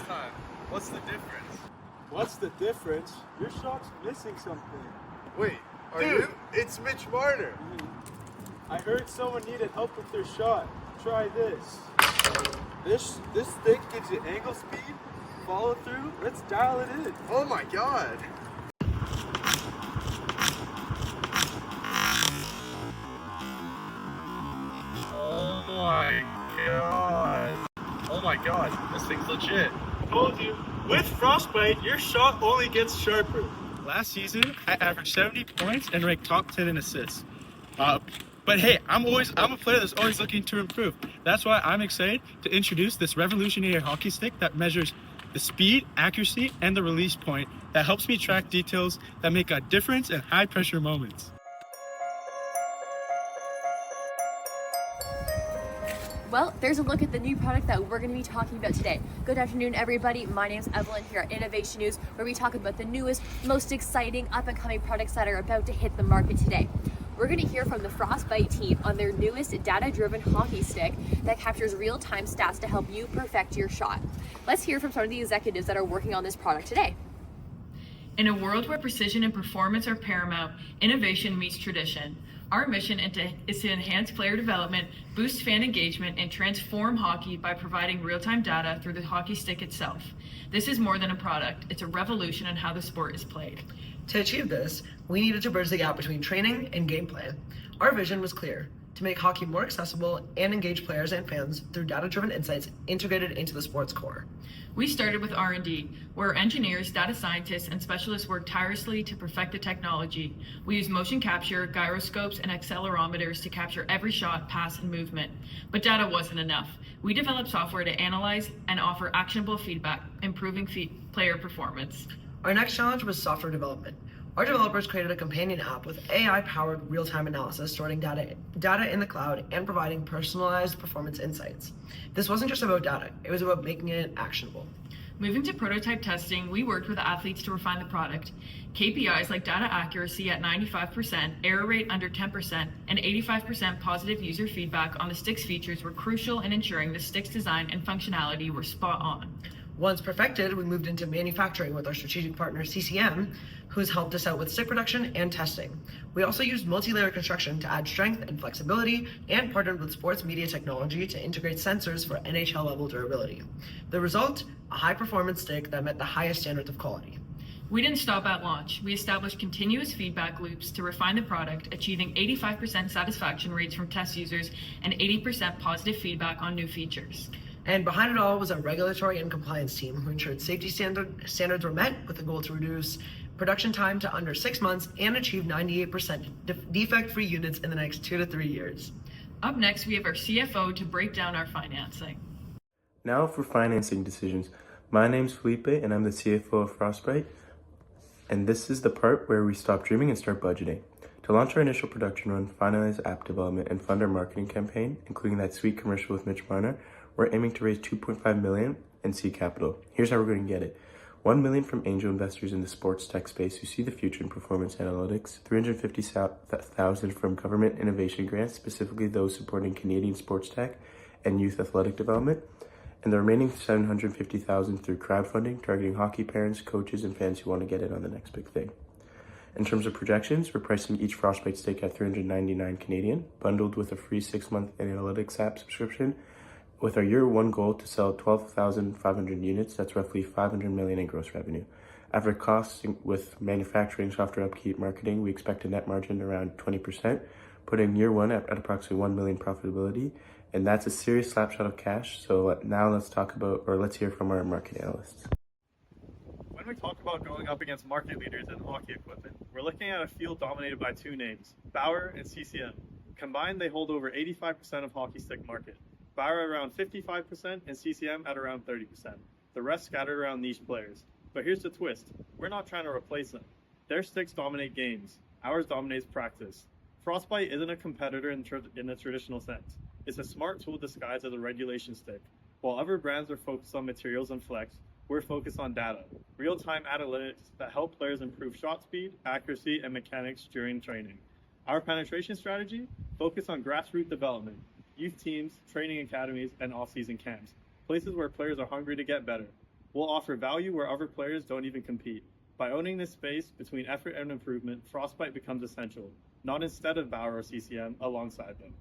time. What's the difference? What's the difference? Your shot's missing something. Wait, are you? It's Mitch Marner. I heard someone needed help with their shot. Try this. This stick gives you angle speed, follow through. Let's dial it in. Oh my god. Oh my god. Oh my god, this thing's legit. Told you. With FrostByte, your shot only gets sharper. Last season, I averaged 70 points and ranked top 10 in assists. But hey, I'm a player that's always looking to improve. That's why I'm excited to introduce this revolutionary hockey stick that measures the speed, accuracy, and the release point that helps me track details that make a difference in high pressure moments. Well, there's a look at the new product that we're going to be talking about today. Good afternoon, everybody. My name's Evelyn here at Innovation News, where we talk about the newest, most exciting, up-and-coming products that are about to hit the market today. We're going to hear from the FrostByte team on their newest data-driven hockey stick that captures real-time stats to help you perfect your shot. Let's hear from some of the executives that are working on this product today. In a world where precision and performance are paramount, innovation meets tradition. Our mission is to enhance player development, boost fan engagement, and transform hockey by providing real-time data through the hockey stick itself. This is more than a product, it's a revolution in how the sport is played. To achieve this, we needed to bridge the gap between training and gameplay. Our vision was clear: to make hockey more accessible and engage players and fans through data-driven insights integrated into the sport's core. We started with R&D, where engineers, data scientists, and specialists work tirelessly to perfect the technology. We use motion capture, gyroscopes, and accelerometers to capture every shot, pass, and movement. But data wasn't enough. We developed software to analyze and offer actionable feedback, improving player performance. Our next challenge was software development. Our developers created a companion app with AI-powered real-time analysis, storing data in the cloud and providing personalized performance insights. This wasn't just about data, it was about making it actionable. Moving to prototype testing, we worked with athletes to refine the product. KPIs like data accuracy at 95%, error rate under 10%, and 85% positive user feedback on the stick's features were crucial in ensuring the stick's design and functionality were spot on. Once perfected, we moved into manufacturing with our strategic partner CCM, who's helped us out with stick production and testing. We also used multi-layer construction to add strength and flexibility, and partnered with sports media technology to integrate sensors for NHL level durability. The result, a high-performance stick that met the highest standards of quality. We didn't stop at launch. We established continuous feedback loops to refine the product, achieving 85% satisfaction rates from test users and 80% positive feedback on new features. And behind it all was a regulatory and compliance team who ensured safety standards were met, with the goal to reduce production time to under 6 months and achieve 98% defect-free units in the next 2 to 3 years. Up next, we have our CFO to break down our financing. Now for financing decisions. My name's Felipe and I'm the CFO of FrostByte. And this is the part where we stop dreaming and start budgeting. To launch our initial production run, finalize app development, and fund our marketing campaign, including that sweet commercial with Mitch Marner, we're aiming to raise $2.5 million in seed capital. Here's how we're going to get it. $1 million from angel investors in the sports tech space who see the future in performance analytics, $350,000 from government innovation grants, specifically those supporting Canadian sports tech and youth athletic development, and the remaining $750,000 through crowdfunding, targeting hockey parents, coaches, and fans who want to get in on the next big thing. In terms of projections, we're pricing each FrostByte stick at $399 Canadian, bundled with a free 6-month analytics app subscription, with our year one goal to sell 12,500 units. That's roughly $500 million in gross revenue. After costs with manufacturing, software upkeep, marketing, we expect a net margin around 20%, putting year one at approximately $1 million profitability. And that's a serious slapshot of cash. So now let's hear from our market analysts. When we talk about going up against market leaders in hockey equipment, we're looking at a field dominated by two names, Bauer and CCM. Combined, they hold over 85% of hockey stick market. Bauer around 55% and CCM at around 30%. The rest scattered around niche players. But here's the twist. We're not trying to replace them. Their sticks dominate games. Ours dominates practice. FrostByte isn't a competitor in the traditional sense. It's a smart tool disguised as a regulation stick. While other brands are focused on materials and flex, we're focused on data, real-time analytics that help players improve shot speed, accuracy, and mechanics during training. Our penetration strategy, focus on grassroots development, youth teams, training academies, and off-season camps, places where players are hungry to get better. We'll offer value where other players don't even compete. By owning this space between effort and improvement, FrostByte becomes essential, not instead of Bauer or CCM, alongside them.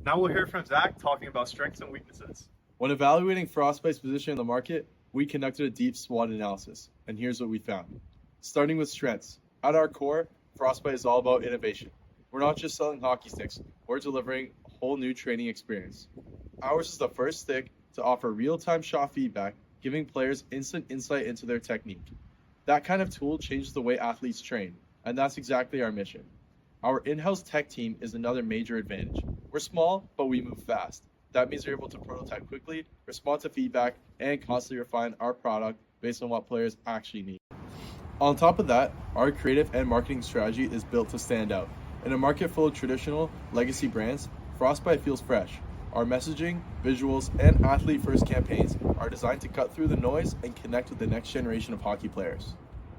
Now we'll hear from Zach talking about strengths and weaknesses. When evaluating FrostByte's position in the market, we conducted a deep SWOT analysis, and here's what we found. Starting with strengths. At our core, FrostByte is all about innovation. We're not just selling hockey sticks, we're delivering a whole new training experience. Ours is the first stick to offer real-time shot feedback, giving players instant insight into their technique. That kind of tool changes the way athletes train, and that's exactly our mission. Our in-house tech team is another major advantage. We're small, but we move fast. That means we're able to prototype quickly, respond to feedback, and constantly refine our product based on what players actually need. On top of that, our creative and marketing strategy is built to stand out. In a market full of traditional, legacy brands, FrostByte feels fresh. Our messaging, visuals, and athlete-first campaigns are designed to cut through the noise and connect with the next generation of hockey players.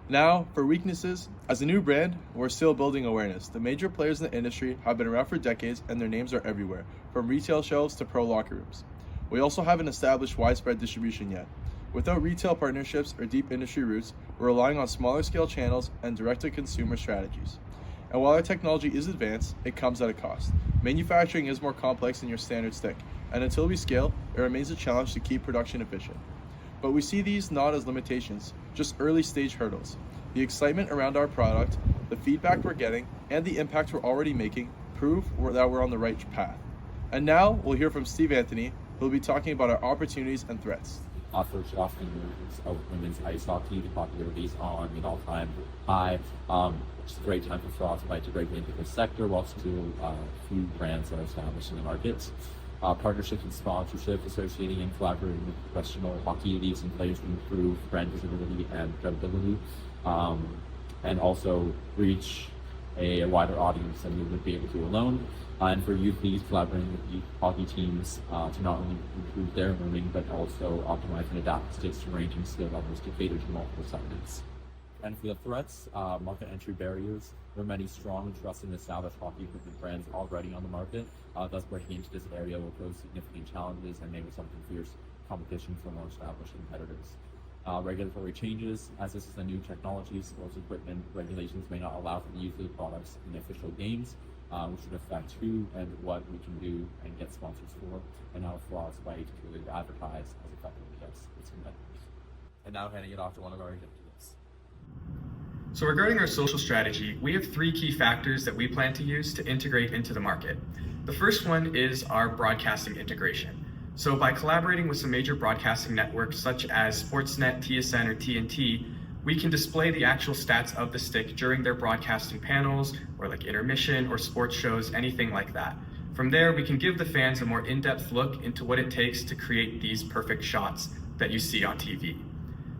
Now, for weaknesses, as a new brand, we're still building awareness. The major players in the industry have been around for decades and their names are everywhere, from retail shelves to pro locker rooms. We also haven't established widespread distribution yet. Without retail partnerships or deep industry roots, we're relying on smaller scale channels and direct-to-consumer strategies. And while our technology is advanced, it comes at a cost. Manufacturing is more complex than your standard stick, and until we scale, it remains a challenge to keep production efficient. But we see these not as limitations, just early stage hurdles. The excitement around our product, the feedback we're getting, and the impact we're already making prove that we're on the right path. And now we'll hear from Steve Anthony, who will be talking about our opportunities and threats. First off, in terms of women's ice hockey, the popularity is on an all-time high. It's a great time for FrostByte to break into the sector while still few brands are established in the market. Partnerships and sponsorship associating and collaborating with professional hockey leagues and players to improve brand visibility and credibility, and also reach a wider audience than we would be able to alone. And for youth leagues, collaborating with youth hockey teams to not only improve their learning, but also optimize and adapt sticks to ranging skill levels to cater to multiple segments. And for the threats, market entry barriers. There are many strong and trusted and established hockey equipment brands already on the market. Thus, breaking into this area will pose significant challenges and may result in fierce competition from more established competitors. Regulatory changes. As this is a new technology, sports equipment regulations may not allow for the use of the products in official games, which would affect who and what we can do and get sponsors for, and how FrostByte can really advertise as effectively as its competitors. And now handing it off to one of our executives. So regarding our social strategy, we have 3 key factors that we plan to use to integrate into the market. The first one is our broadcasting integration. So by collaborating with some major broadcasting networks such as Sportsnet, TSN, or TNT, we can display the actual stats of the stick during their broadcasting panels, or like intermission or sports shows, anything like that. From there, we can give the fans a more in-depth look into what it takes to create these perfect shots that you see on TV.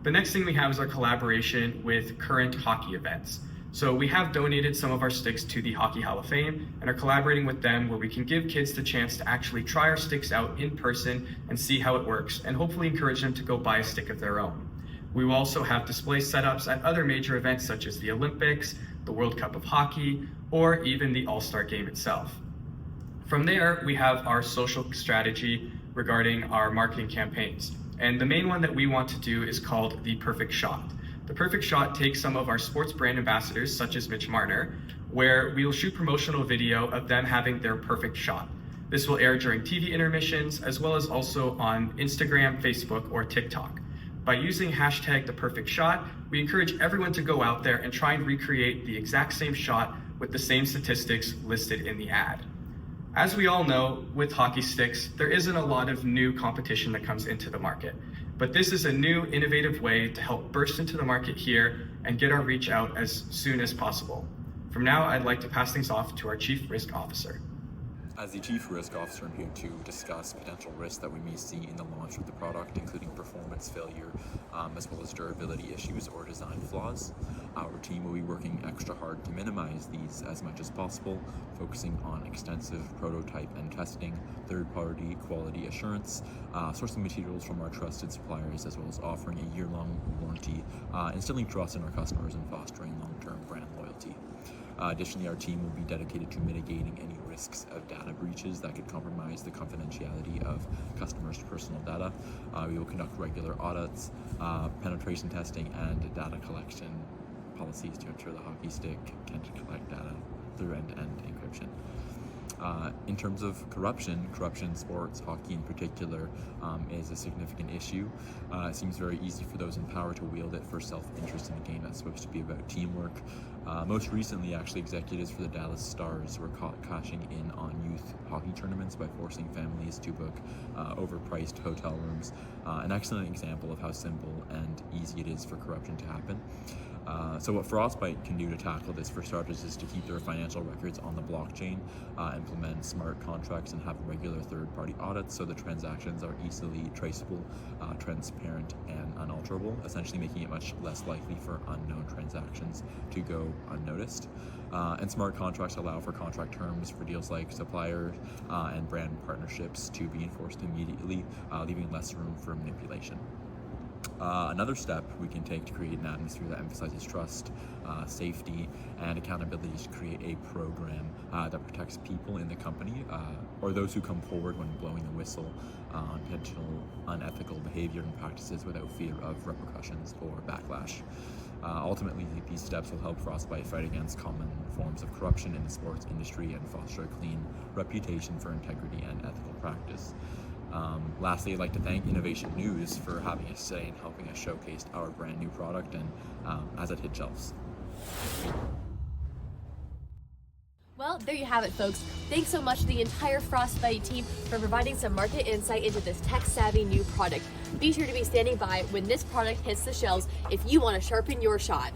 The next thing we have is our collaboration with current hockey events. So we have donated some of our sticks to the Hockey Hall of Fame and are collaborating with them where we can give kids the chance to actually try our sticks out in person and see how it works, and hopefully encourage them to go buy a stick of their own. We will also have display setups at other major events such as the Olympics, the World Cup of Hockey, or even the All-Star Game itself. From there, we have our social strategy regarding our marketing campaigns. And the main one that we want to do is called the Perfect Shot. The Perfect Shot takes some of our sports brand ambassadors, such as Mitch Marner, where we will shoot promotional video of them having their perfect shot. This will air during TV intermissions, as well as also on Instagram, Facebook, or TikTok. By using hashtag the perfect shot, we encourage everyone to go out there and try and recreate the exact same shot with the same statistics listed in the ad. As we all know, with hockey sticks, there isn't a lot of new competition that comes into the market. But this is a new, innovative way to help burst into the market here and get our reach out as soon as possible. From now, I'd like to pass things off to our Chief Risk Officer. As the Chief Risk Officer, I'm here to discuss potential risks that we may see in the launch of the product, including performance failure, as well as durability issues or design flaws. Our team will be working extra hard to minimize these as much as possible, focusing on extensive prototype and testing, third-party quality assurance, sourcing materials from our trusted suppliers, as well as offering a year-long warranty, instilling trust in our customers and fostering long-term brand loyalty. Additionally, our team will be dedicated to mitigating any risks of data breaches that could compromise the confidentiality of customers' personal data. We will conduct regular audits, penetration testing, and data collection policies to ensure the hockey stick can collect data through end-to-end encryption. In terms of corruption in sports, hockey in particular, is a significant issue. It seems very easy for those in power to wield it for self-interest in a game that's supposed to be about teamwork. Most recently, actually, executives for the Dallas Stars were caught cashing in on youth hockey tournaments by forcing families to book overpriced hotel rooms. An excellent example of how simple and easy it is for corruption to happen. So what FrostByte can do to tackle this, for starters, is to keep their financial records on the blockchain, implement smart contracts, and have regular third-party audits so the transactions are easily traceable, transparent, and unalterable, essentially making it much less likely for unknown transactions to go unnoticed. And smart contracts allow for contract terms for deals like supplier and brand partnerships to be enforced immediately, leaving less room for manipulation. Another step we can take to create an atmosphere that emphasizes trust, safety, and accountability is to create a program that protects people in the company or those who come forward when blowing the whistle on potential unethical behavior and practices without fear of repercussions or backlash. Ultimately, these steps will help FrostByte fight against common forms of corruption in the sports industry and foster a clean reputation for integrity and ethical practice. Lastly, I'd like to thank Innovation News for having us today and helping us showcase our brand new product and as it hit shelves. Well, there you have it, folks. Thanks so much to the entire FrostByte team for providing some market insight into this tech-savvy new product. Be sure to be standing by when this product hits the shelves if you want to sharpen your shot.